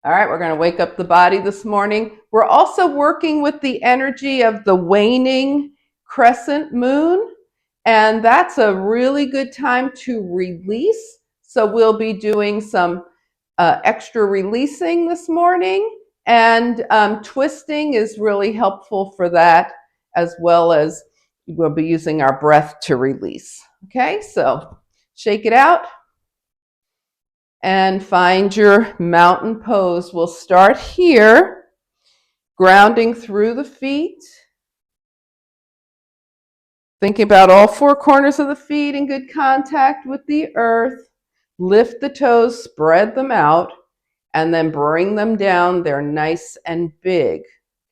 All right, we're going to wake up the body this morning. We're also working with the energy of the waning crescent moon, and that's a really good time to release. So we'll be doing some extra releasing this morning, and twisting is really helpful for that, as well as we'll be using our breath to release. Okay, so shake it out and find your mountain pose. We'll start here, grounding through the feet. Thinking about all four corners of the feet in good contact with the earth. Lift the toes, spread them out, and then bring them down. They're nice and big.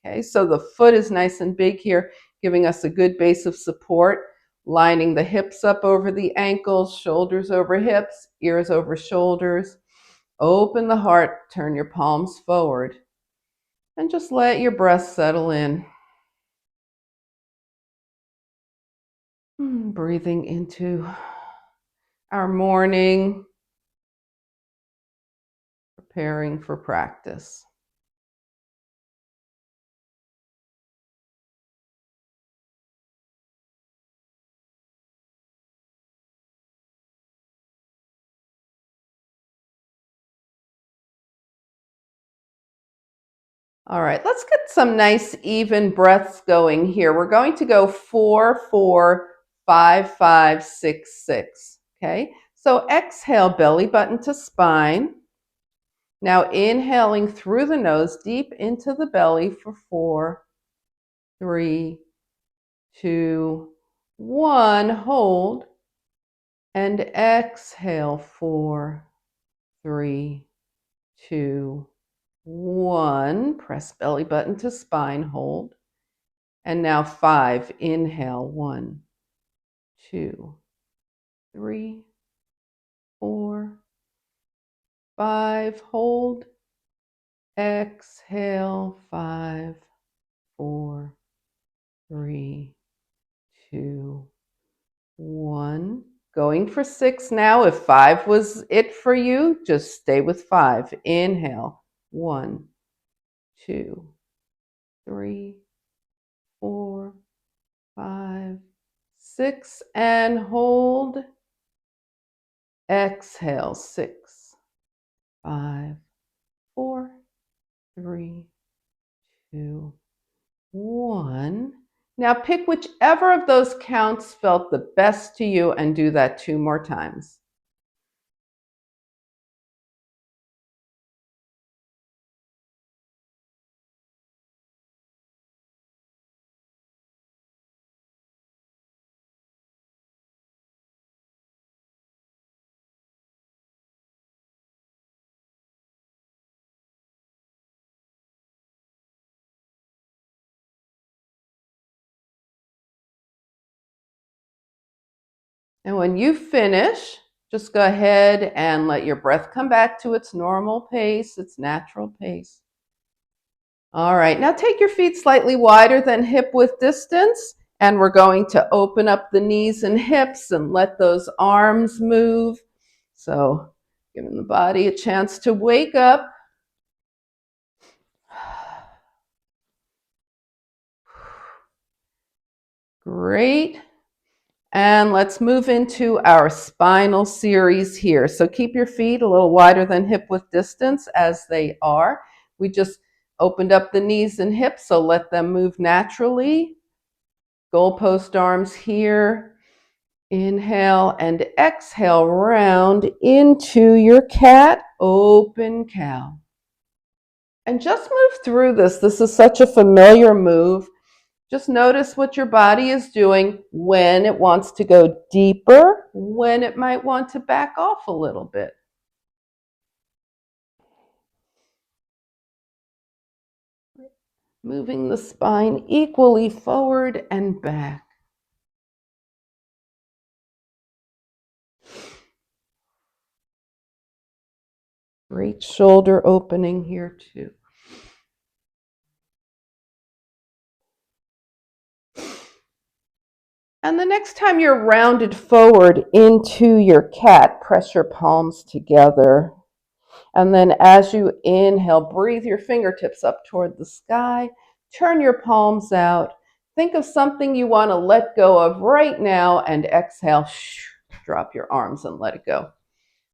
Okay, so the foot is nice and big here, giving us a good base of support. Lining the hips up over the ankles, shoulders over hips, ears over shoulders. Open the heart, turn your palms forward, and just let your breath settle in. Breathing into our morning, preparing for practice. All right, let's get some nice even breaths going here. We're going to go 4, 4, 5, 5, 6, 6. Okay, so exhale, belly button to spine. Now inhaling through the nose deep into the belly for 4, 3, 2, 1. Hold and exhale. 4, 3, 2, 1. Press belly button to spine. Hold. And now 5. Inhale. 1, 2, 3, 4, 5. Hold. Exhale. 5, 4, 3, 2, 1. Going for 6 now. If 5 was it for you, just stay with 5. Inhale. 1, 2, 3, 4, 5, 6, and hold. Exhale. 6, 5, 4, 3, 2, 1. Now pick whichever of those counts felt the best to you and do that 2 more times. And when you finish, just go ahead and let your breath come back to its normal pace, its natural pace. All right, now take your feet slightly wider than hip width distance, and we're going to open up the knees and hips and let those arms move. So giving the body a chance to wake up. Great. And let's move into our spinal series here. So keep your feet a little wider than hip width distance as they are. We just opened up the knees and hips, so let them move naturally. Goalpost arms here. Inhale and exhale, round into your cat, open cow. And just move through this. This is such a familiar move. Just notice what your body is doing, when it wants to go deeper, when it might want to back off a little bit. Moving the spine equally forward and back. Great shoulder opening here too. And the next time you're rounded forward into your cat, press your palms together And then as you inhale, breathe your fingertips up toward the sky. Turn your palms out. Think of something you want to let go of right now and exhale. Drop your arms and let it go.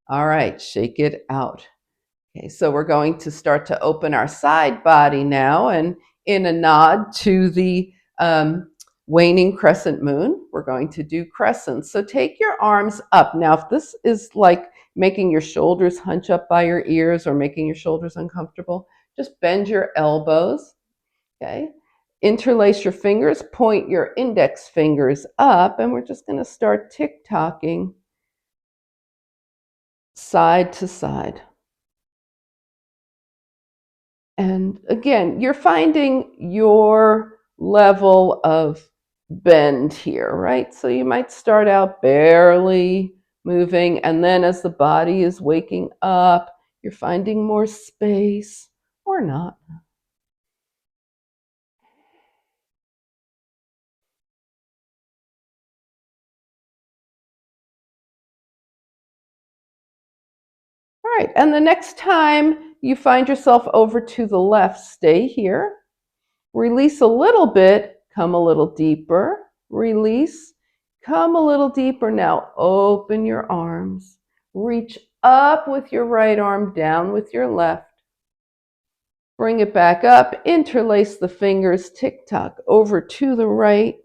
All right, shake it out. Okay, so we're going to start to open our side body now, and in a nod to the waning crescent moon, we're going to do crescents. So take your arms up. Now, if this is like making your shoulders hunch up by your ears or making your shoulders uncomfortable, just bend your elbows, okay? Interlace your fingers, point your index fingers up, and we're just going to start tick-tocking side to side. And again, you're finding your level of bend here, right? So you might start out barely moving, and then as the body is waking up, you're finding more space or not. All right, and the next time you find yourself over to the left, stay here. Release a little bit, come a little deeper. Release, come a little deeper. Now open your arms. Reach up with your right arm, down with your left. Bring it back up, interlace the fingers, tick-tock, over to the right.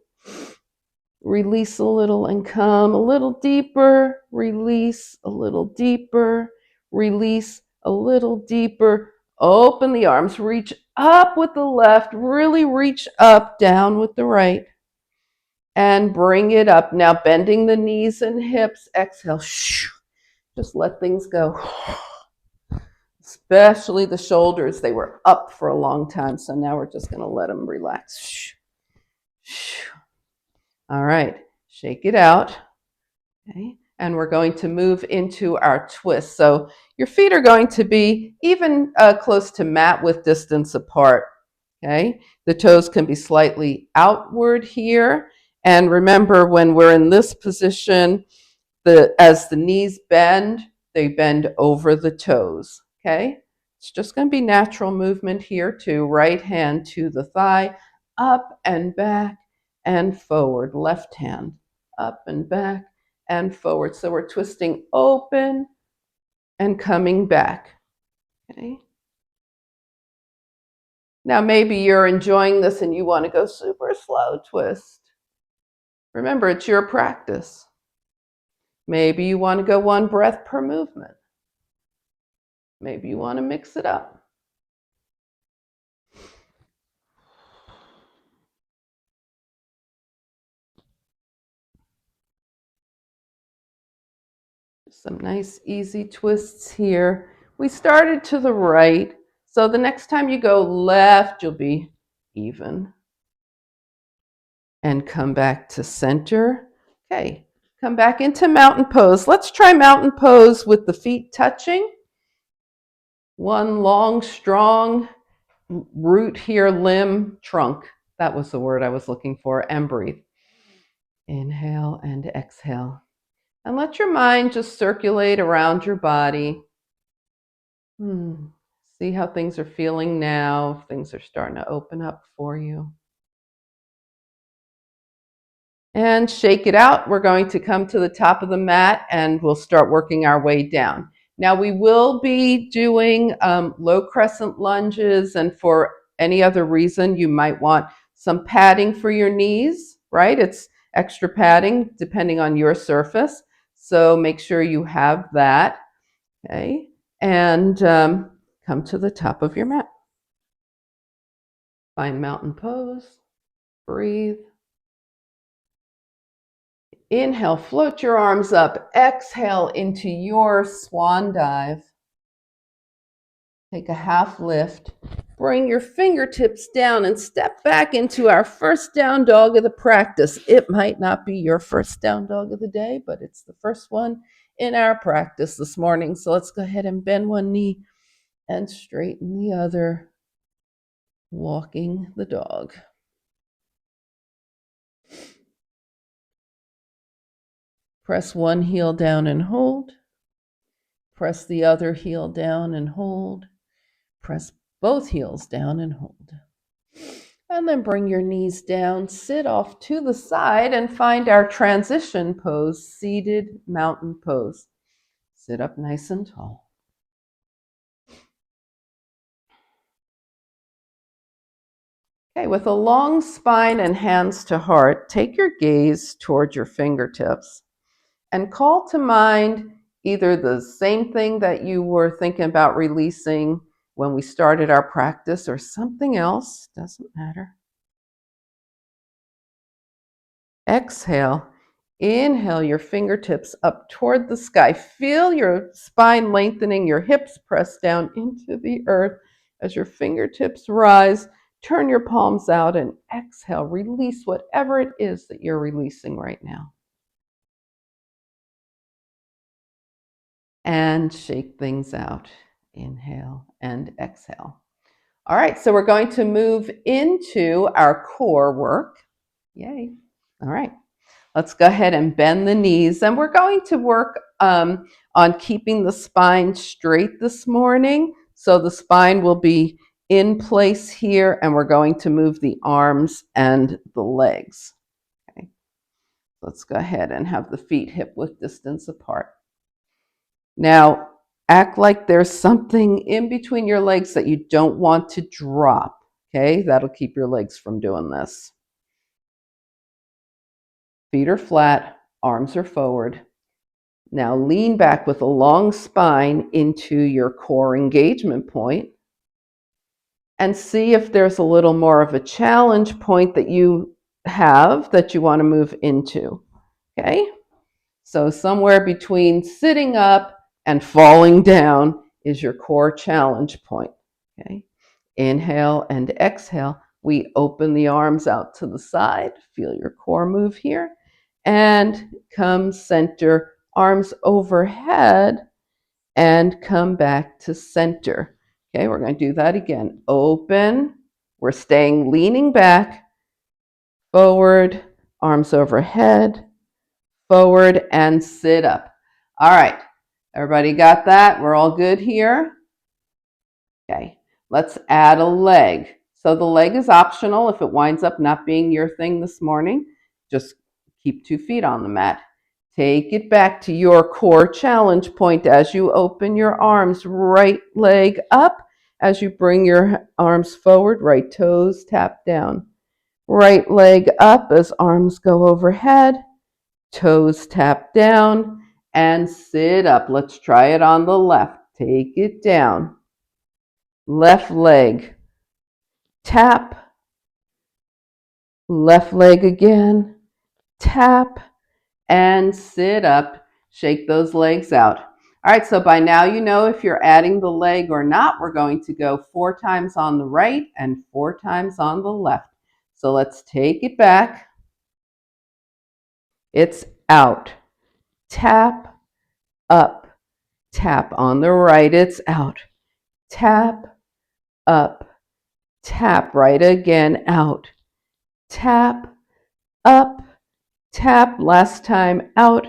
Release a little and come a little deeper. Release a little deeper. Release a little deeper. Open the arms. Reach up with the left. Really reach up, down with the right. And bring it up. Now bending the knees and hips. Exhale. Just let things go. Especially the shoulders. They were up for a long time. So now we're just going to let them relax. All right. Shake it out. Okay. And we're going to move into our twist. So your feet are going to be even close to mat width distance apart. Okay. The toes can be slightly outward here. And remember, when we're in this position, as the knees bend, they bend over the toes. Okay. It's just going to be natural movement here too. Right hand to the thigh, up and back and forward. Left hand, up and back and forward. So we're twisting open and coming back. Okay. Now maybe you're enjoying this and you want to go super slow twist. Remember, it's your practice. Maybe you want to go one breath per movement. Maybe you want to mix it up. Some nice easy twists here. We started to the right, so the next time you go left, you'll be even. And come back to center. Okay, come back into mountain pose. Let's try mountain pose with the feet touching. One long, strong root here, limb, trunk. That was the word I was looking for. And breathe. Inhale and exhale. And let your mind just circulate around your body. See how things are feeling now, if things are starting to open up for you. And shake it out. We're going to come to the top of the mat and we'll start working our way down. Now we will be doing low crescent lunges, and for any other reason you might want some padding for your knees, right? It's extra padding depending on your surface. So make sure you have that, okay? And come to the top of your mat. Find mountain pose, breathe. Inhale, float your arms up. Exhale into your swan dive. Take a half lift. Bring your fingertips down and step back into our first down dog of the practice. It might not be your first down dog of the day, but it's the first one in our practice this morning. So let's go ahead and bend one knee and straighten the other. Walking the dog. Press one heel down and hold. Press the other heel down and hold. Press both heels down and hold. And then bring your knees down, sit off to the side, and find our transition pose, seated mountain pose. Sit up nice and tall. Okay, with a long spine and hands to heart, take your gaze toward your fingertips and call to mind either the same thing that you were thinking about releasing when we started our practice or something else, doesn't matter. Exhale. Inhale your fingertips up toward the sky. Feel your spine lengthening, your hips press down into the earth as your fingertips rise. Turn your palms out and exhale. Release whatever it is that you're releasing right now. And shake things out. Inhale and exhale. All right, so we're going to move into our core work. Yay. All right. Let's go ahead and bend the knees, and we're going to work on keeping the spine straight this morning. So the spine will be in place here, and we're going to move the arms and the legs. Okay. Let's go ahead and have the feet hip-width distance apart. Now, act like there's something in between your legs that you don't want to drop. Okay, that'll keep your legs from doing this. Feet are flat, arms are forward. Now lean back with a long spine into your core engagement point and see if there's a little more of a challenge point that you have that you want to move into. Okay? So somewhere between sitting up and falling down is your core challenge point. Okay? Inhale and exhale. We open the arms out to the side. Feel your core move here. And come center, arms overhead, and come back to center. Okay, we're going to do that again. Open. We're staying leaning back, forward, arms overhead, forward, and sit up. All right, everybody got that? We're all good here? Okay, let's add a leg. So the leg is optional if it winds up not being your thing this morning. Just keep 2 feet on the mat. Take it back to your core challenge point as you open your arms, right leg up. As you bring your arms forward, right toes tap down. Right leg up as arms go overhead, toes tap down, and sit up. Let's try it on the left. Take it down. Left leg, tap. Left leg again, tap, and sit up. Shake those legs out. All right, so by now you know if you're adding the leg or not. We're going to go 4 times on the right and 4 times on the left. So let's take it back. It's out. Tap, up, tap. On the right, it's out. Tap, up, tap. Right again, out. Tap, up, tap. Last time, out.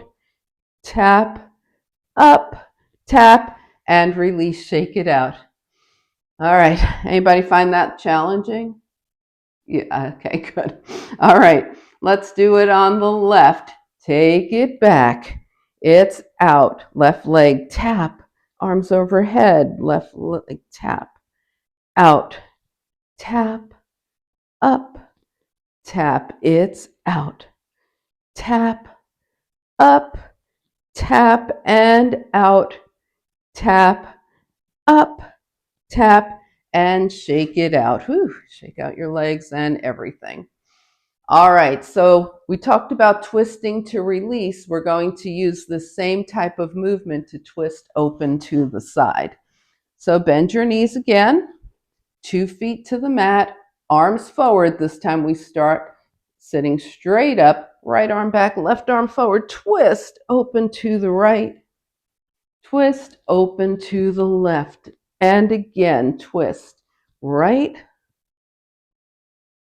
Tap, up, tap, and release. Shake it out. All right. Anybody find that challenging? Yeah, okay, good. All right. Let's do it on the left. Take it back. It's out. Left leg, tap. Arms overhead. Left leg, tap. Out. Tap. Up. Tap. It's out. Tap. Up. Tap and out. Tap. Up. Tap and shake it out. Whew, shake out your legs and everything. All right, so we talked about twisting to release. We're going to use the same type of movement to twist open to the side. So bend your knees again, 2 feet to the mat, arms forward. This time we start sitting straight up, right arm back, left arm forward, twist open to the right, twist open to the left. And again, twist right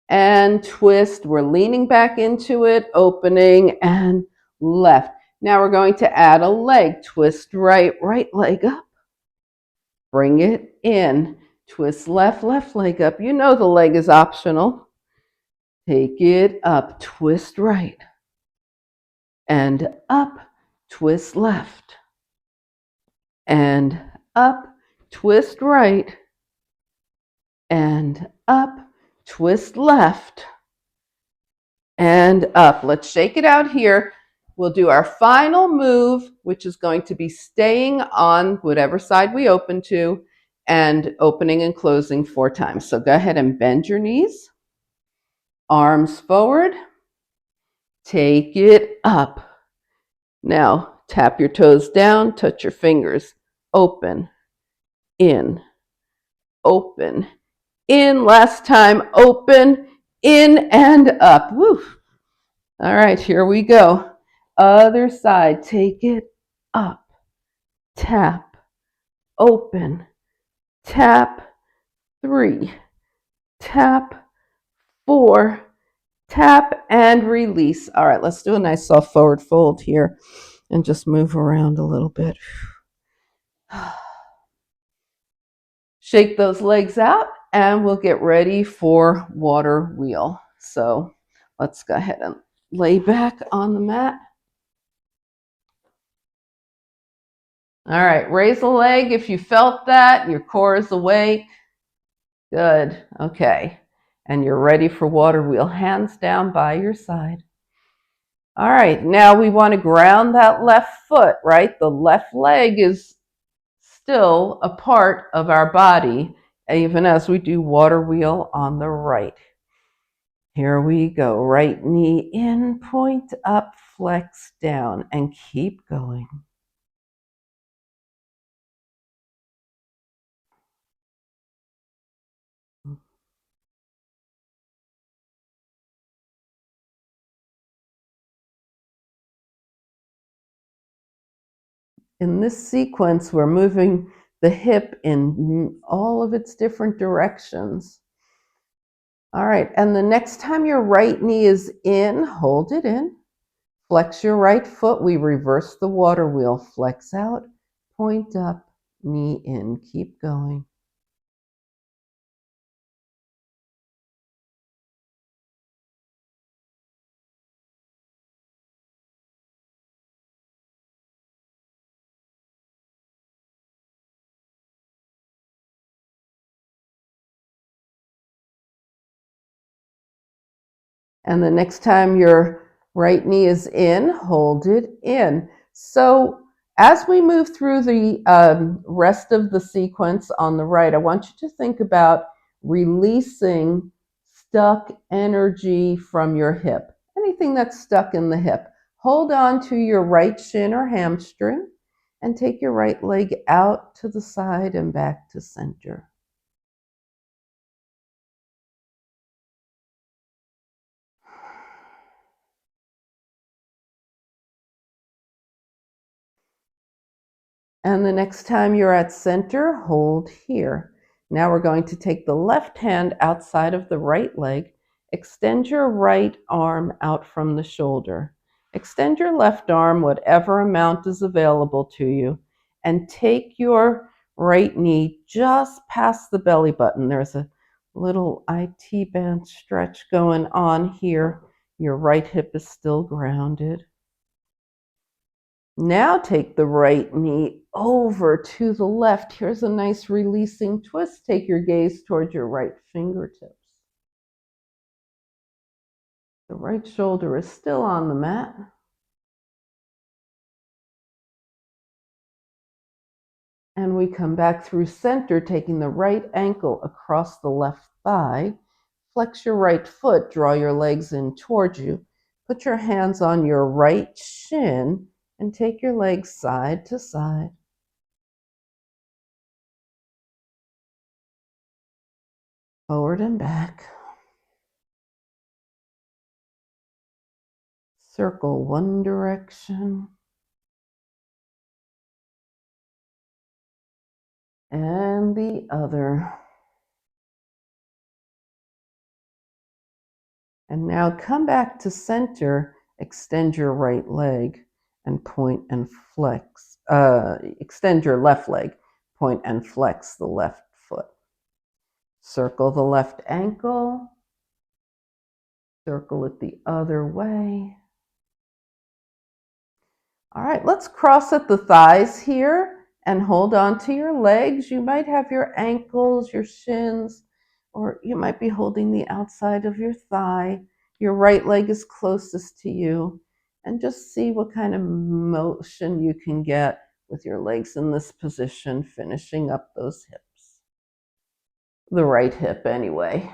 and twist. We're leaning back into it, opening and left. Now we're going to add a leg. Twist right leg up. Bring it in. Twist left leg up. You know the leg is optional. Take it up. Twist right. And up. Twist left. And up. Twist right. And up. Twist left. And up. Let's shake it out here. We'll do our final move, which is going to be staying on whatever side we open to and opening and closing 4 times. So go ahead and bend your knees, arms forward, take it up. Now tap your toes down, touch your fingers, open, in, open, in. Last time, open, in and up. Woo. All right, here we go. Other side, take it up, tap, open, tap, 3, tap, 4, tap, and release. All right, let's do a nice soft forward fold here and just move around a little bit. Shake those legs out and we'll get ready for water wheel. So let's go ahead and lay back on the mat. All right, raise a leg if you felt that. Your core is awake. Good. Okay. And you're ready for water wheel. Hands down by your side. All right. Now we want to ground that left foot, right? The left leg is still a part of our body, even as we do water wheel on the right. Here we go. Right knee in, point up, flex down, and keep going. In this sequence, we're moving the hip in all of its different directions. All right, and the next time your right knee is in, hold it in. Flex your right foot. We reverse the water wheel. Flex out, point up, knee in. Keep going. And the next time your right knee is in, hold it in. So as we move through the rest of the sequence on the right, I want you to think about releasing stuck energy from your hip. Anything that's stuck in the hip. Hold on to your right shin or hamstring and take your right leg out to the side and back to center. And the next time you're at center, hold here. Now we're going to take the left hand outside of the right leg. Extend your right arm out from the shoulder. Extend your left arm, whatever amount is available to you, and take your right knee just past the belly button. There's a little IT band stretch going on here. Your right hip is still grounded. Now take the right knee over to the left. Here's a nice releasing twist. Take your gaze towards your right fingertips. The right shoulder is still on the mat. And we come back through center, taking the right ankle across the left thigh. Flex your right foot, draw your legs in towards you. Put your hands on your right shin and take your legs side to side. Forward and back. Circle one direction and the other. And now come back to center, extend your right leg, and point and flex. Extend your left leg, point and flex the left foot. Circle the left ankle, circle it the other way. All right, let's cross at the thighs here and hold on to your legs. You might have your ankles, your shins, or you might be holding the outside of your thigh. Your right leg is closest to you. And just see what kind of motion you can get with your legs in this position, finishing up those hips. The right hip anyway.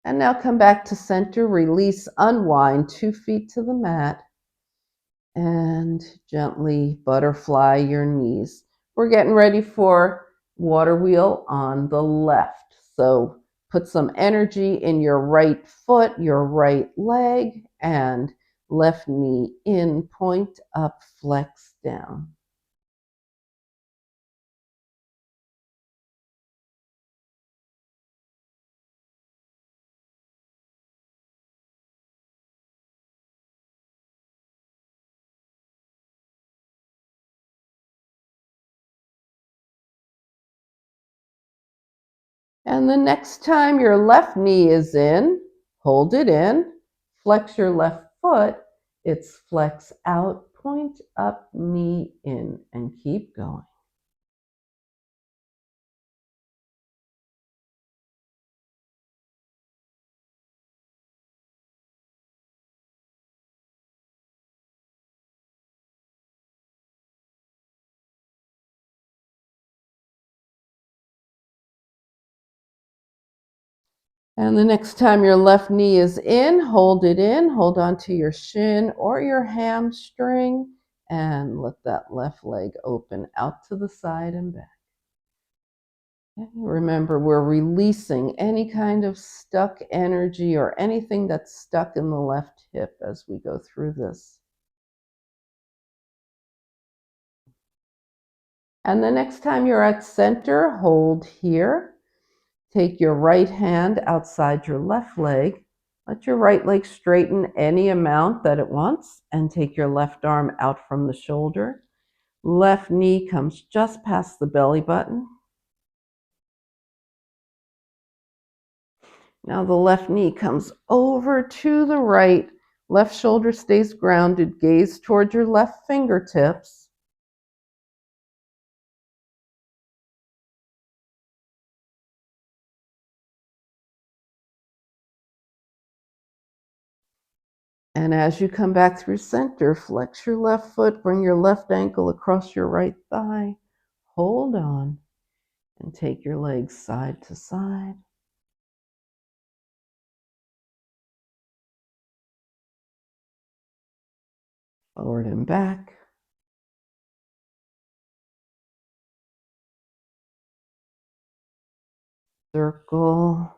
And now come back to center, release, unwind, 2 feet to the mat. And gently butterfly your knees. We're getting ready for water wheel on the left. So put some energy in your right foot, your right leg, and left knee in, point up, flex down. And the next time your left knee is in, hold it in, flex your left foot. It's flex out, point up, knee in, and keep going. And the next time your left knee is in, hold it in, hold on to your shin or your hamstring, and let that left leg open out to the side and back. And remember, we're releasing any kind of stuck energy or anything that's stuck in the left hip as we go through this. And the next time you're at center, hold here. Take your right hand outside your left leg. Let your right leg straighten any amount that it wants, and take your left arm out from the shoulder. Left knee comes just past the belly button. Now the left knee comes over to the right. Left shoulder stays grounded. Gaze toward your left fingertips. And as you come back through center, flex your left foot, bring your left ankle across your right thigh. Hold on and take your legs side to side. Forward and back. Circle.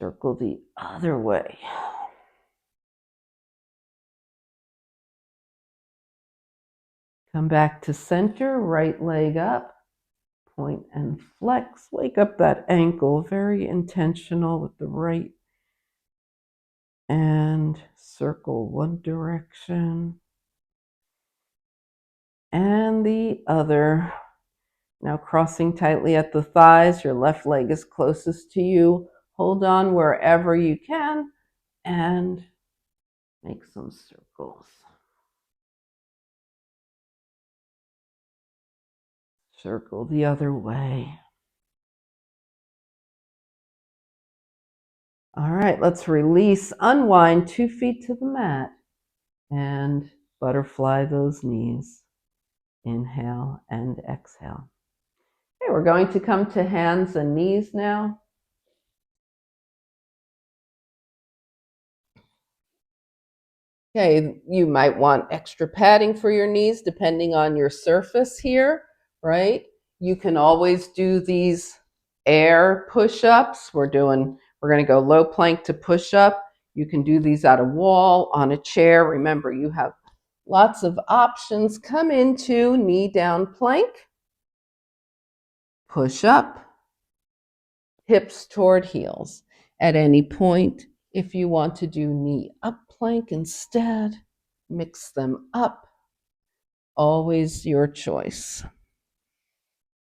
Circle the other way. Come back to center, right leg up, point and flex. Wake up that ankle, very intentional with the right. And circle one direction and the other. Now crossing tightly at the thighs, your left leg is closest to you. Hold on wherever you can and make some circles. Circle the other way. All right, let's release, unwind 2 feet to the mat and butterfly those knees. Inhale and exhale. Okay, we're going to come to hands and knees now. Okay, you might want extra padding for your knees depending on your surface here, right? You can always do these air push-ups. We're going to go low plank to push up. You can do these at a wall, on a chair. Remember, you have lots of options. Come into knee down plank, push up, hips toward heels. At any point, if you want to do knee up plank instead, mix them up. Always your choice.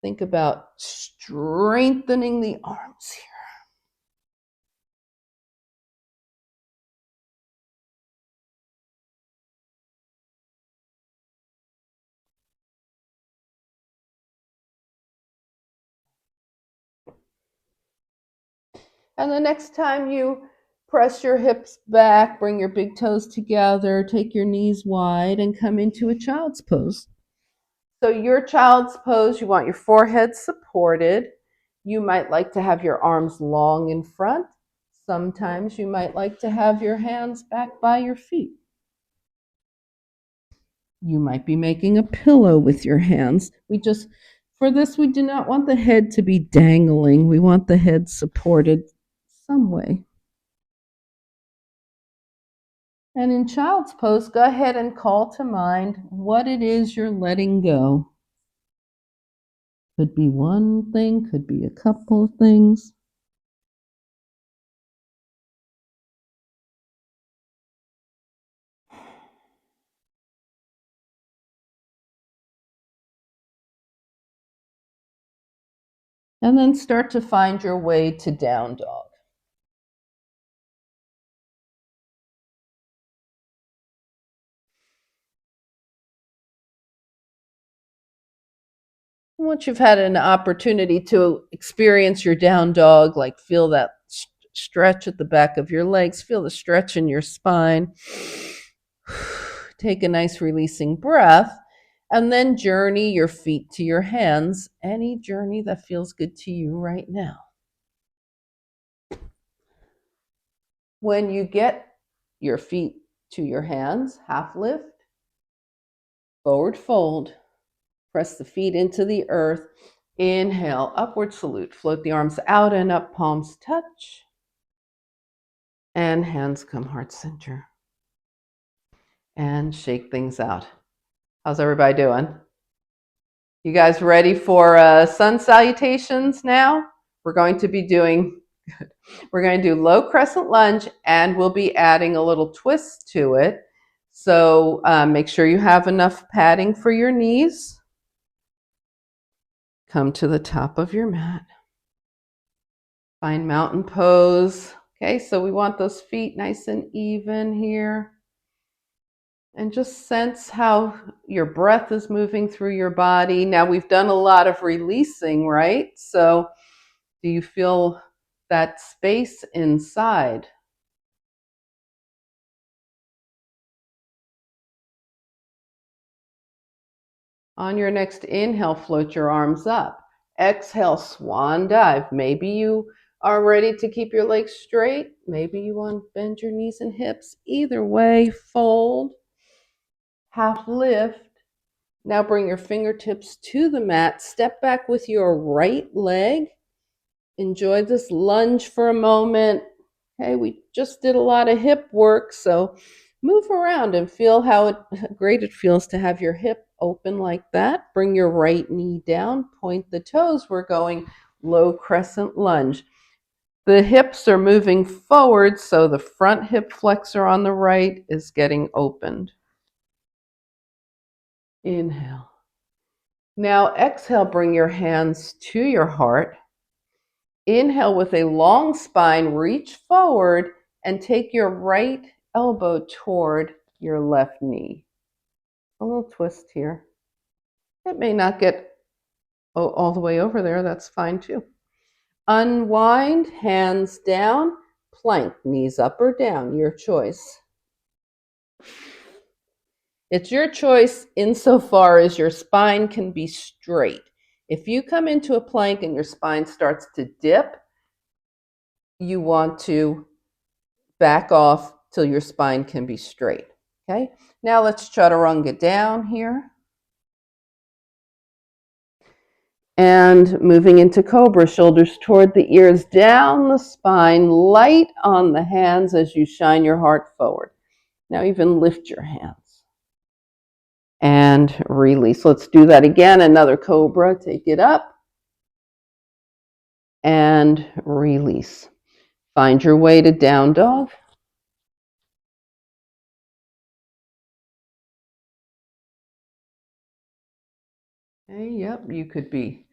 Think about strengthening the arms here. And the next time you press your hips back, bring your big toes together, take your knees wide, and come into a child's pose. So, your child's pose, you want your forehead supported. You might like to have your arms long in front. Sometimes you might like to have your hands back by your feet. You might be making a pillow with your hands. For this, we do not want the head to be dangling. We want the head supported some way. And in child's pose, go ahead and call to mind what it is you're letting go. Could be one thing, could be a couple of things. And then start to find your way to down dog. Once you've had an opportunity to experience your down dog, like feel that stretch at the back of your legs, feel the stretch in your spine, take a nice releasing breath, and then journey your feet to your hands, any journey that feels good to you right now. When you get your feet to your hands, half lift, forward fold, press the feet into the earth. Inhale, upward salute. Float the arms out and up, palms touch. And hands come heart center. And shake things out. How's everybody doing? You guys ready for sun salutations now? We're going to do low crescent lunge, and we'll be adding a little twist to it. So make sure you have enough padding for your knees. Come to the top of your mat. Find mountain pose. Okay, so we want those feet nice and even here. And just sense how your breath is moving through your body. Now, we've done a lot of releasing, right? So do you feel that space inside? On your next inhale, float your arms up. Exhale, swan dive. Maybe you are ready to keep your legs straight. Maybe you want to bend your knees and hips. Either way, fold, half lift. Now bring your fingertips to the mat. Step back with your right leg. Enjoy this lunge for a moment. Okay, we just did a lot of hip work, so move around and feel how great it feels to have your hip open like that. Bring your right knee down, point the toes. We're going low crescent lunge. The hips are moving forward, so the front hip flexor on the right is getting opened. Inhale. Now exhale, bring your hands to your heart. Inhale with a long spine, reach forward and take your right elbow toward your left knee. A little twist here. It may not get all the way over there, that's fine too. Unwind, hands down, plank, knees up or down, your choice. It's your choice insofar as your spine can be straight. If you come into a plank and your spine starts to dip, you want to back off till your spine can be straight. Okay, now let's chaturanga down here. And moving into cobra, shoulders toward the ears, down the spine, light on the hands as you shine your heart forward. Now even lift your hands. And release. Let's do that again. Another cobra. Take it up. And release. Find your way to down dog. Okay, yep, you could be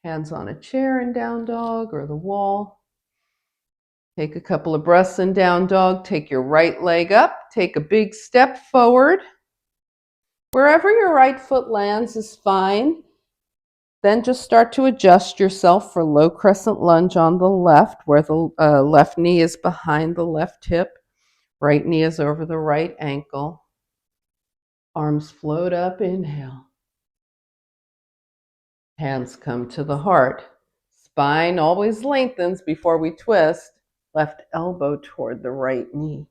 hands on a chair in down dog or the wall. Take a couple of breaths in down dog. Take your right leg up. Take a big step forward. Wherever your right foot lands is fine. Then just start to adjust yourself for low crescent lunge on the left, where the left knee is behind the left hip. Right knee is over the right ankle. Arms float up, inhale. Hands come to the heart. Spine always lengthens before we twist. Left elbow toward the right knee.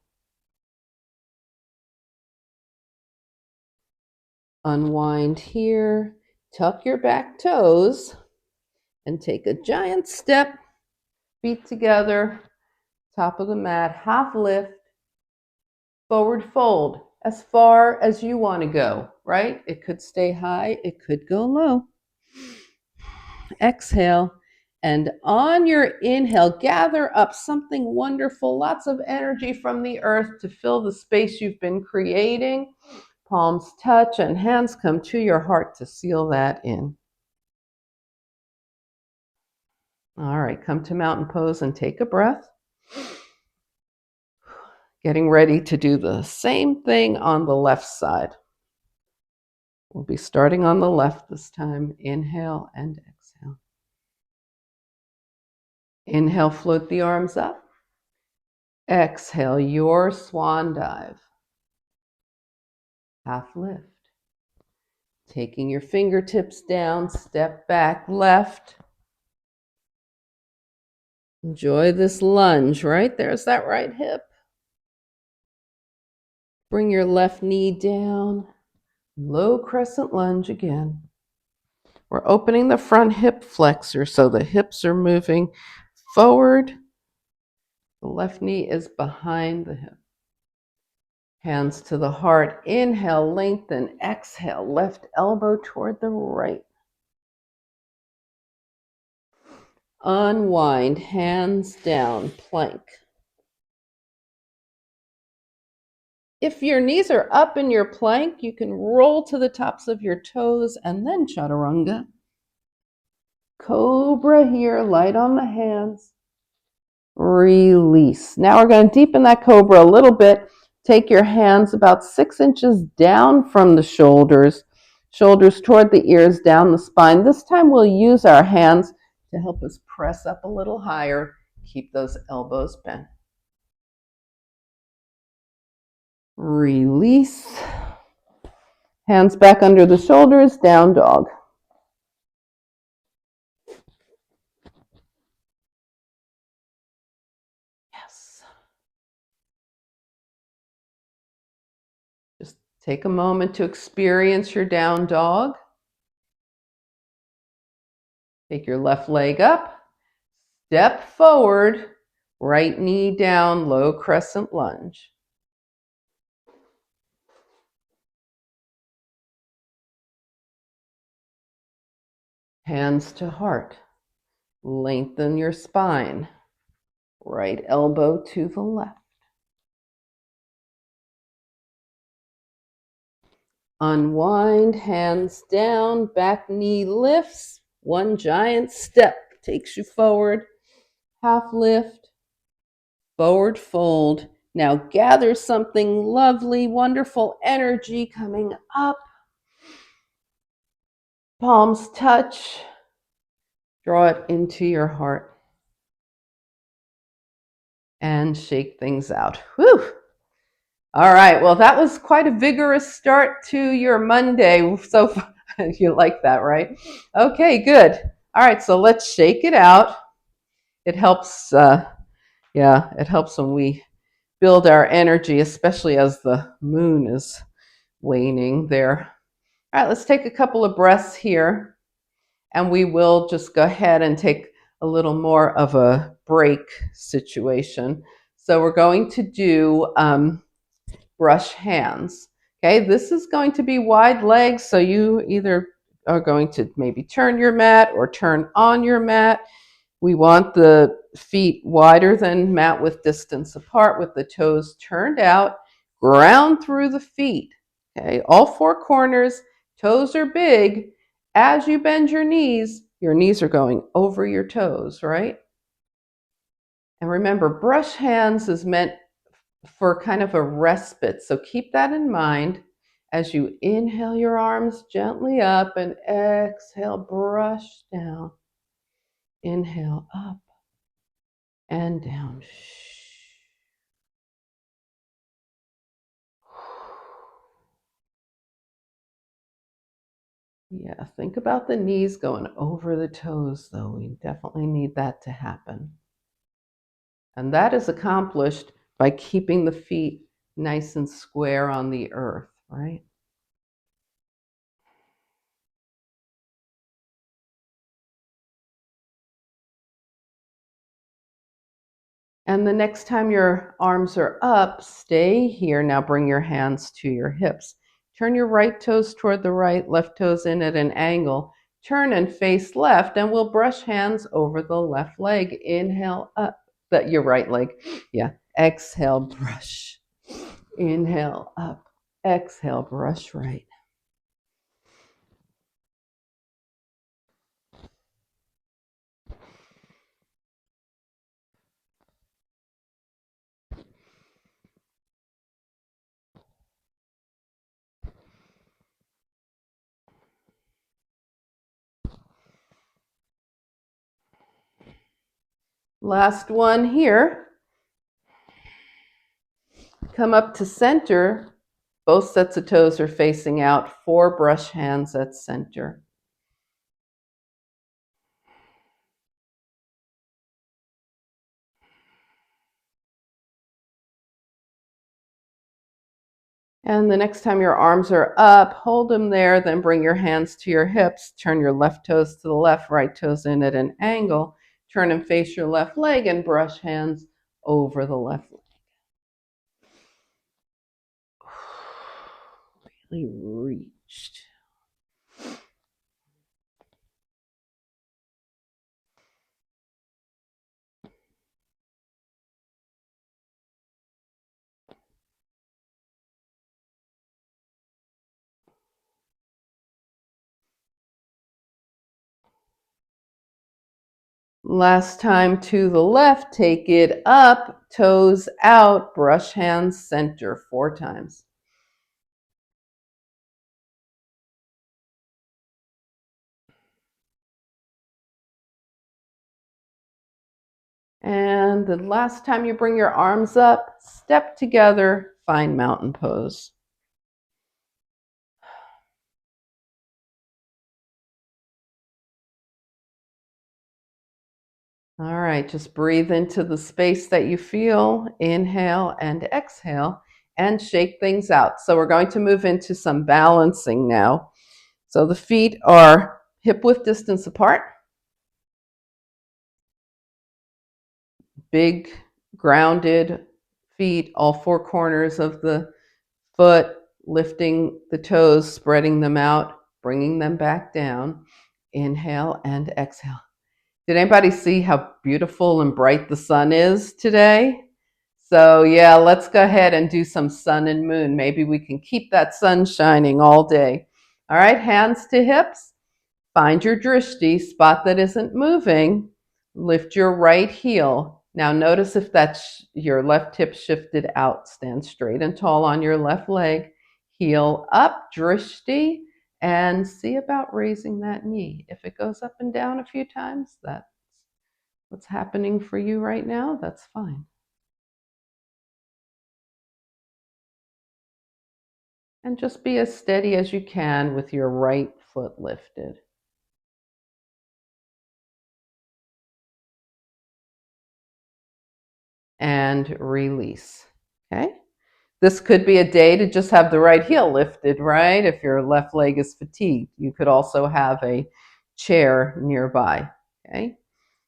Unwind here. Tuck your back toes and take a giant step. Feet together. Top of the mat. Half lift. Forward fold. As far as you want to go, right? It could stay high. It could go low. Exhale. And on your inhale, gather up something wonderful, lots of energy from the earth to fill the space you've been creating. Palms touch and hands come to your heart to seal that in. All right, come to mountain pose and take a breath. Getting ready to do the same thing on the left side. We'll be starting on the left this time. Inhale and exhale. Inhale, float the arms up. Exhale, your swan dive. Half lift. Taking your fingertips down, step back left. Enjoy this lunge, right? There's that right hip. Bring your left knee down. Low crescent lunge again. We're opening the front hip flexor so the hips are moving forward. The left knee is behind the hip. Hands to the heart. Inhale, lengthen. Exhale, left elbow toward the right. Unwind, hands down, plank. If your knees are up in your plank, you can roll to the tops of your toes and then chaturanga. Cobra here, light on the hands. Release. Now we're going to deepen that cobra a little bit. Take your hands about 6 inches down from the shoulders. Shoulders toward the ears, down the spine. This time we'll use our hands to help us press up a little higher. Keep those elbows bent. Release. Hands back under the shoulders, down dog. Yes. Just take a moment to experience your down dog. Take your left leg up, step forward, right knee down, low crescent lunge. Hands to heart. Lengthen your spine. Right elbow to the left. Unwind, hands down, back knee lifts. One giant step takes you forward. Half lift, forward fold. Now gather something lovely, wonderful energy coming up. Palms touch. Draw it into your heart. And shake things out. Whew. All right, well, that was quite a vigorous start to your Monday. So you like that, right? Okay, good. All right, so let's shake it out. It helps, it helps when we build our energy, especially as the moon is waning there. All right, let's take a couple of breaths here, and we will just go ahead and take a little more of a break situation. So we're going to do brush hands. Okay, this is going to be wide legs, so you either are going to maybe turn your mat or turn on your mat. We want the feet wider than mat width distance apart with the toes turned out, ground through the feet. Okay, all four corners, toes are big. As you bend your knees are going over your toes, right? And remember, brush hands is meant for kind of a respite. So keep that in mind as you inhale your arms gently up and exhale, brush down. Inhale up and down. Yeah, think about the knees going over the toes, though. We definitely need that to happen. And that is accomplished by keeping the feet nice and square on the earth, right? And the next time your arms are up, stay here. Now bring your hands to your hips. Turn your right toes toward the right, left toes in at an angle. Turn and face left, and we'll brush hands over the left leg. Inhale up, your right leg. Yeah. Exhale, brush. Inhale up. Exhale, brush right. Last one here. Come up to center. Both sets of toes are facing out. 4 brush hands at center. And the next time your arms are up, hold them there, then bring your hands to your hips. Turn your left toes to the left, right toes in at an angle. Turn and face your left leg and brush hands over the left leg. Really reached. Last time to the left, take it up, toes out, brush hands center 4 times. And the last time you bring your arms up, step together, find mountain pose. All right, just breathe into the space that you feel, inhale and exhale, and shake things out. So we're going to move into some balancing now. So the feet are hip width distance apart, big grounded feet, all 4 corners of the foot, lifting the toes, spreading them out, bringing them back down. Inhale and exhale. Did anybody see how beautiful and bright the sun is today? So yeah, let's go ahead and do some sun and moon. Maybe we can keep that sun shining all day. All right, hands to hips. Find your drishti, spot that isn't moving. Lift your right heel. Now notice if that's your left hip shifted out. Stand straight and tall on your left leg. Heel up, drishti, and see about raising that knee. If it goes up and down a few times, that's what's happening for you right now. That's fine. And just be as steady as you can with your right foot lifted. And release. Okay? This could be a day to just have the right heel lifted, right? If your left leg is fatigued, you could also have a chair nearby. Okay?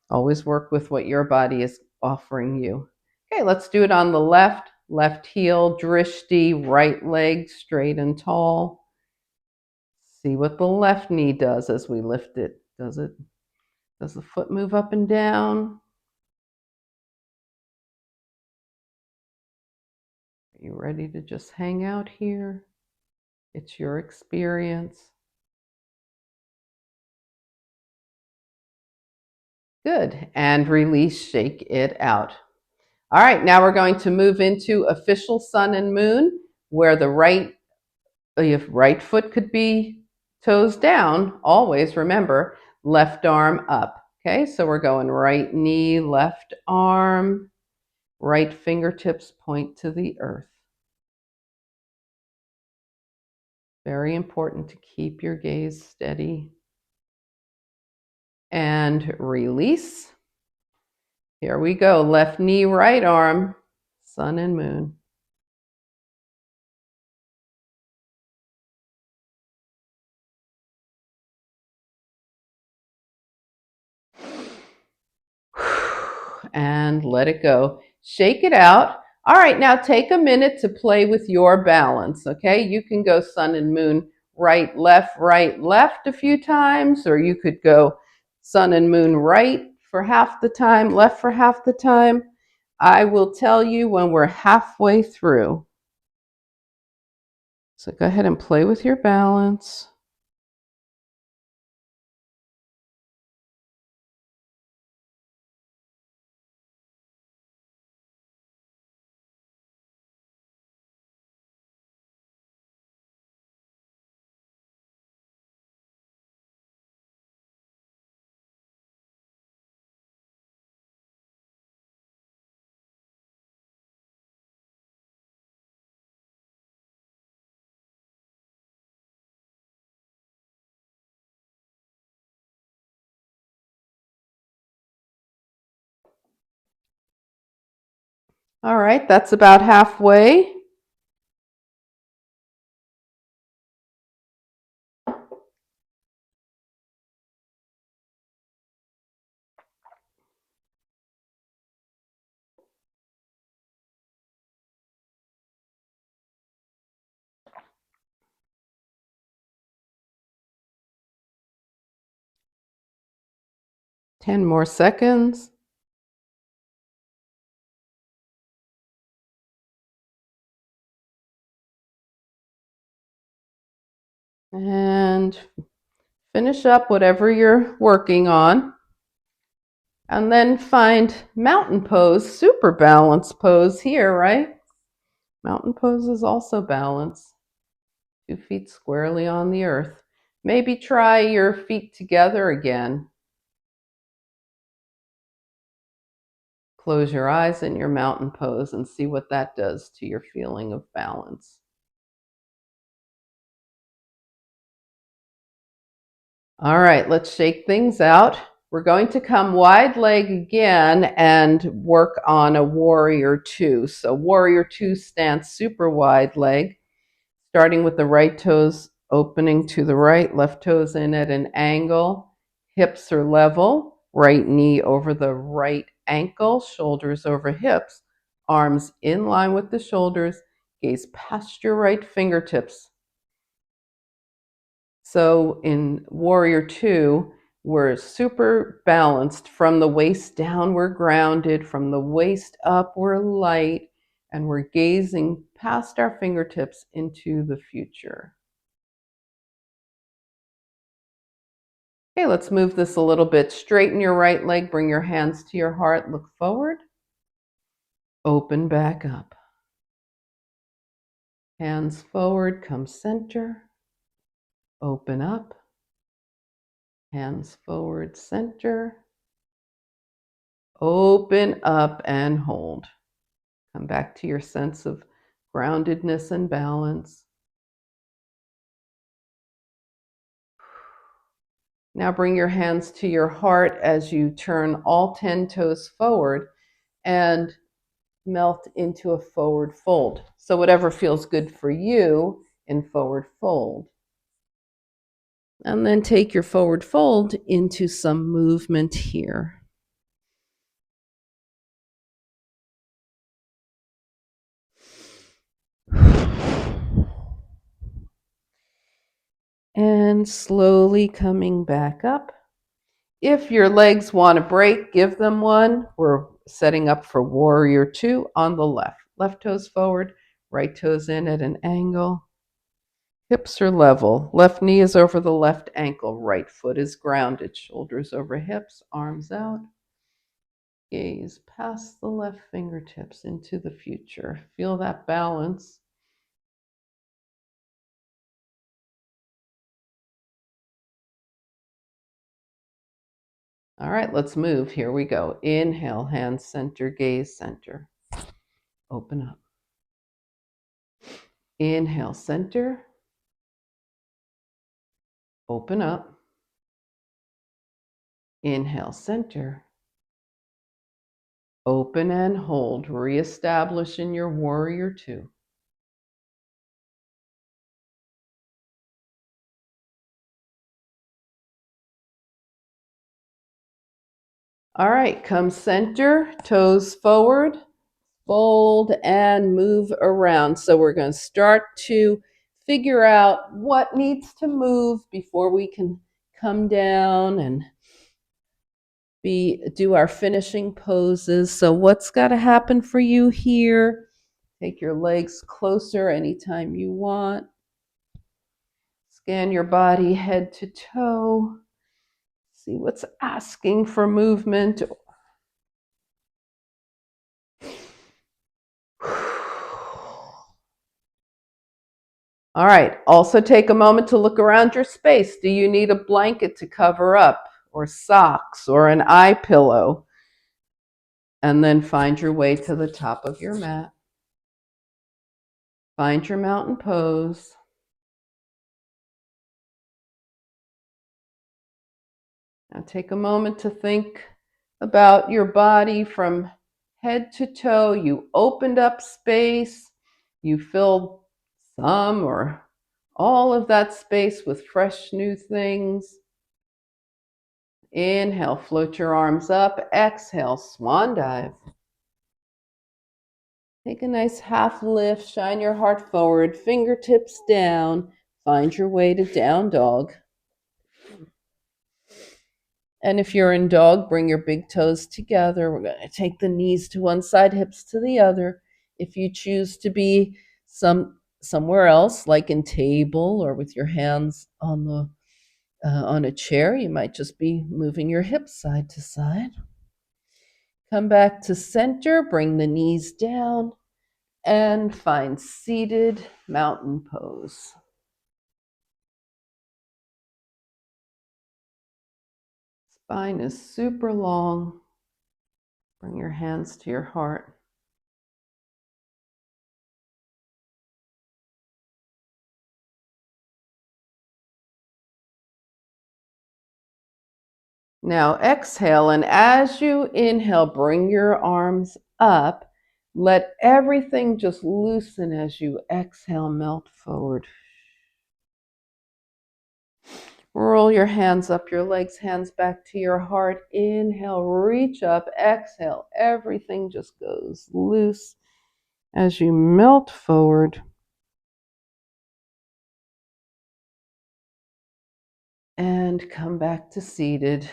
Always work with what your body is offering you. Okay, let's do it on the left. Left heel, drishti, right leg straight and tall. See what the left knee does as we lift it. Does it Does the foot move up and down? Are you ready to just hang out here? It's your experience. Good. And release, shake it out. All right, now we're going to move into official sun and moon, where the right foot could be toes down. Always remember, left arm up. Okay, so we're going right knee, left arm, right fingertips point to the earth. Very important to keep your gaze steady. And release. Here we go. Left knee, right arm, sun and moon. And let it go. Shake it out. All right, now take a minute to play with your balance, okay? You can go sun and moon right, left a few times, or you could go sun and moon right for half the time, left for half the time. I will tell you when we're halfway through. So go ahead and play with your balance. All right, that's about halfway. Ten more seconds. And finish up whatever you're working on. And then find mountain pose, super balanced pose here, right? Mountain pose is also balance. 2 feet squarely on the earth. Maybe try your feet together again. Close your eyes in your mountain pose and see what that does to your feeling of balance. All right, let's shake things out. We're going to come wide leg again and work on a warrior two. So warrior two stance, super wide leg, starting with the right toes opening to the right, left toes in at an angle, hips are level, right knee over the right ankle, shoulders over hips, arms in line with the shoulders, gaze past your right fingertips. So in Warrior Two, we're super balanced. From the waist down, we're grounded. From the waist up, we're light. And we're gazing past our fingertips into the future. Okay, let's move this a little bit. Straighten your right leg, bring your hands to your heart, look forward. Open back up. Hands forward, come center. Open up. Hands forward, center. Open up and hold. Come back to your sense of groundedness and balance. Now bring your hands to your heart as you turn all 10 toes forward and melt into a forward fold. So whatever feels good for you in forward fold. And then take your forward fold into some movement here. And slowly coming back up If your legs want a break, give them one. We're setting up for warrior two on the left. Left toes forward, right toes in at an angle. Hips are level. Left knee is over the left ankle. Right foot is grounded. Shoulders over hips, arms out. Gaze past the left fingertips into the future. Feel that balance. All right, let's move. Here we go. Inhale, hands center, gaze center. Open up. Inhale, center. Open up. Inhale, center. Open and hold. Reestablish in your warrior two. All right, come center, toes forward, fold and move around. So we're going to start to figure out what needs to move before we can come down and do our finishing poses. So what's got to happen for you here? Take your legs closer anytime you want. Scan your body head to toe. See what's asking for movement. All right, also take a moment to look around your space. Do you need a blanket to cover up, or socks, or an eye pillow? And then find your way to the top of your mat. Find your mountain pose. Now take a moment to think about your body from head to toe. You opened up space. You filled some or all of that space with fresh new things. Inhale, float your arms up. Exhale, swan dive. Take a nice half lift, shine your heart forward, fingertips down. Find your way to down dog. And if you're in dog, bring your big toes together. We're going to take the knees to one side, hips to the other. If you choose to be somewhere else, like in table or with your hands on a chair, you might just be moving your hips side to side. Come back to center, bring the knees down, and find seated mountain pose. Spine is super long. Bring your hands to your heart. Now exhale, and as you inhale, bring your arms up. Let everything just loosen as you exhale, melt forward. Roll your hands up your legs, hands back to your heart. Inhale, reach up. Exhale, everything just goes loose as you melt forward. And come back to seated.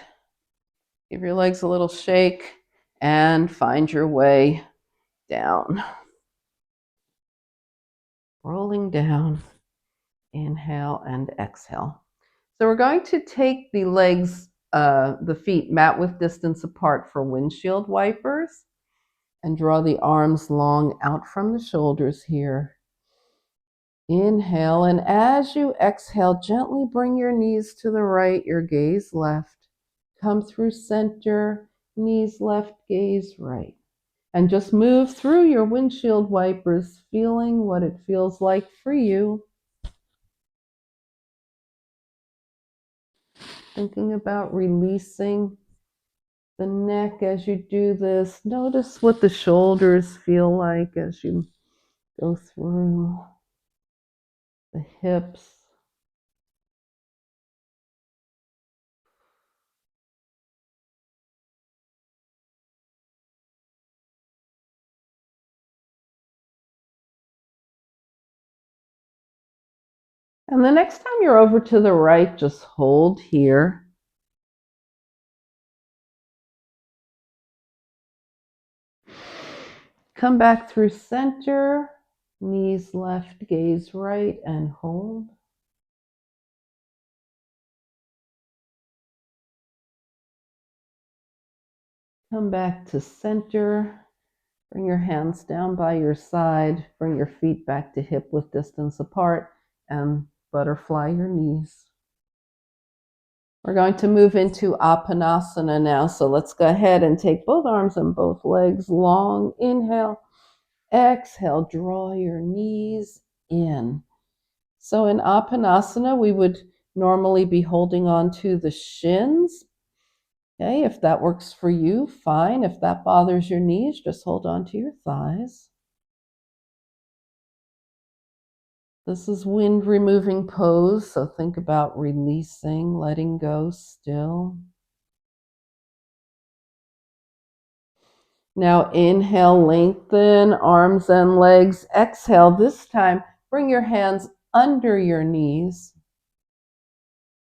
Give your legs a little shake and find your way down. Rolling down. Inhale and exhale. So we're going to take the legs, the feet mat width distance apart for windshield wipers, and draw the arms long out from the shoulders here. Inhale, and as you exhale, gently bring your knees to the right, your gaze left. Come through center, knees left, gaze right. And just move through your windshield wipers, feeling what it feels like for you. Thinking about releasing the neck as you do this. Notice what the shoulders feel like as you go through the hips. And the next time you're over to the right, just hold here. Come back through center, knees left, gaze right, and hold. Come back to center. Bring your hands down by your side. Bring your feet back to hip width distance apart and butterfly your knees. We're going to move into Apanasana now. So let's go ahead and take both arms and both legs long. Inhale, exhale, draw your knees in. So in Apanasana, we would normally be holding on to the shins. Okay, if that works for you, fine. If that bothers your knees, just hold on to your thighs. This is wind removing pose, so think about releasing, letting go still. Now inhale, lengthen arms and legs. Exhale, this time bring your hands under your knees.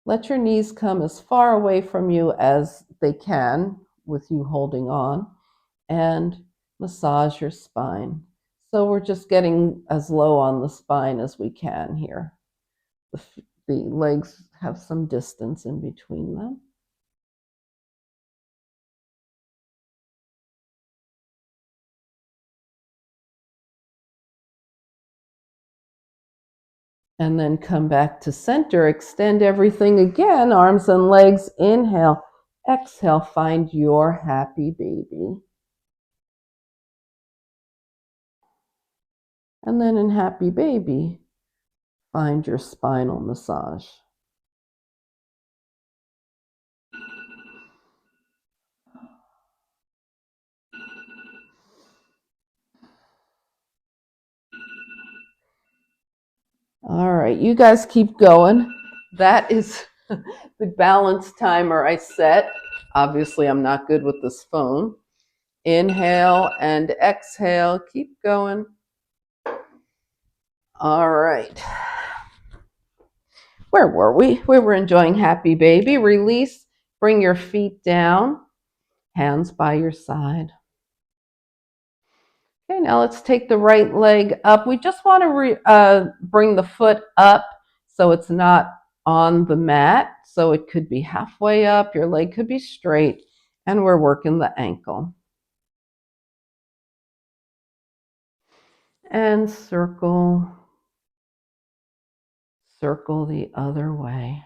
Let your knees come as far away from you as they can with you holding on, and massage your spine. So we're just getting as low on the spine as we can here. The legs have some distance in between them. And then come back to center. Extend everything again, arms and legs. Inhale, exhale, find your happy baby. And then in happy baby, find your spinal massage. All right, you guys keep going. That is the balance timer I set. Obviously, I'm not good with this phone. Inhale and exhale. Keep going. All right. Where were we? We were enjoying happy baby. Release. Bring your feet down. Hands by your side. Okay, now let's take the right leg up. We just want to bring the foot up so it's not on the mat. So it could be halfway up. Your leg could be straight. And we're working the ankle. And circle. Circle the other way.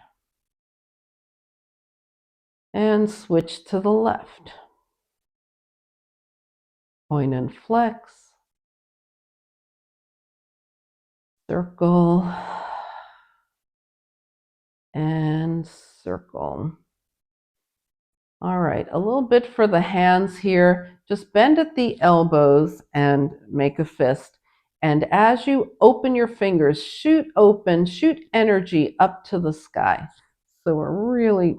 And switch to the left. Point and flex. Circle. And circle. All right, a little bit for the hands here. Just bend at the elbows and make a fist. And as you open your fingers, shoot open, shoot energy up to the sky. So we're really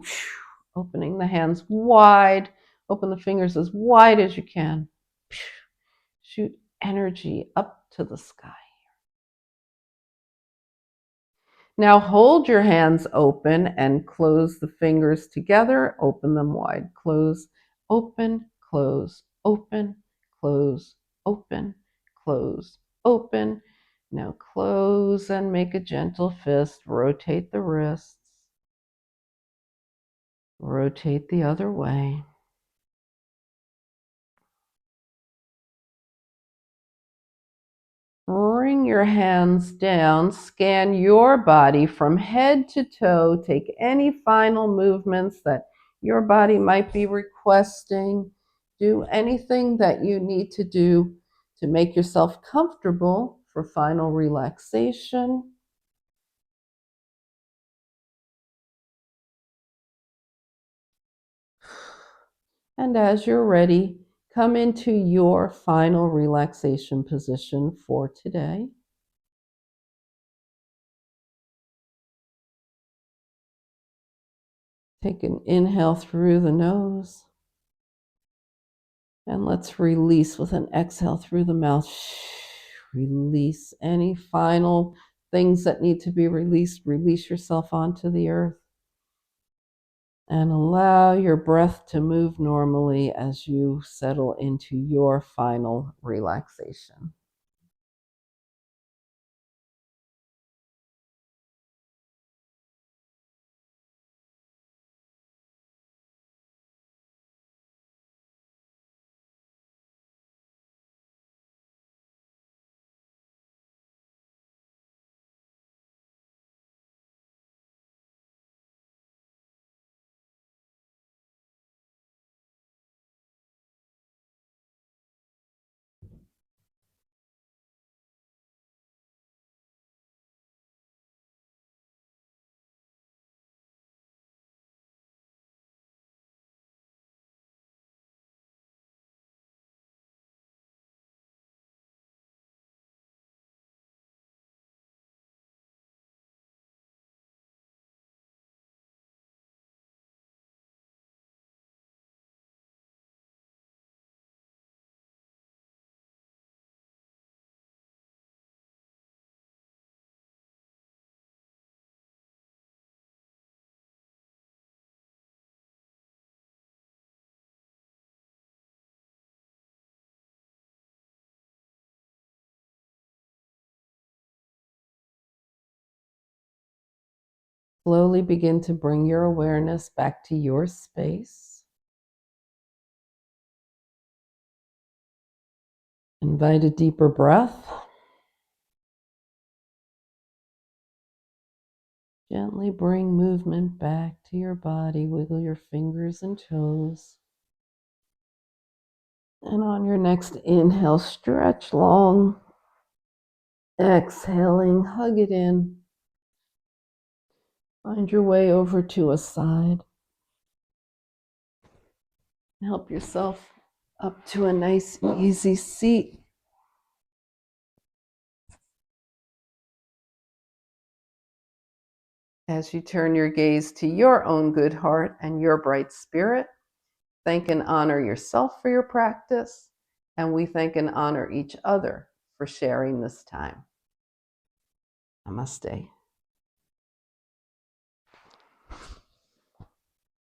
opening the hands wide. Open the fingers as wide as you can. Shoot energy up to the sky. Now hold your hands open and close the fingers together. Open them wide. Close, open, close, open, close, open, close, open. Now close and make a gentle fist. Rotate the wrists. Rotate the other way. Bring your hands down, scan your body from head to toe. Take any final movements that your body might be requesting. Do anything that you need to do to make yourself comfortable for final relaxation. And as you're ready, come into your final relaxation position for today. Take an inhale through the nose. And let's release with an exhale through the mouth. Release any final things that need to be released. Release yourself onto the earth. And allow your breath to move normally as you settle into your final relaxation. Slowly begin to bring your awareness back to your space. Invite a deeper breath. Gently bring movement back to your body. Wiggle your fingers and toes. And on your next inhale, stretch long. Exhaling, hug it in. Find your way over to a side. Help yourself up to a nice, easy seat. As you turn your gaze to your own good heart and your bright spirit, thank and honor yourself for your practice, and we thank and honor each other for sharing this time. Namaste.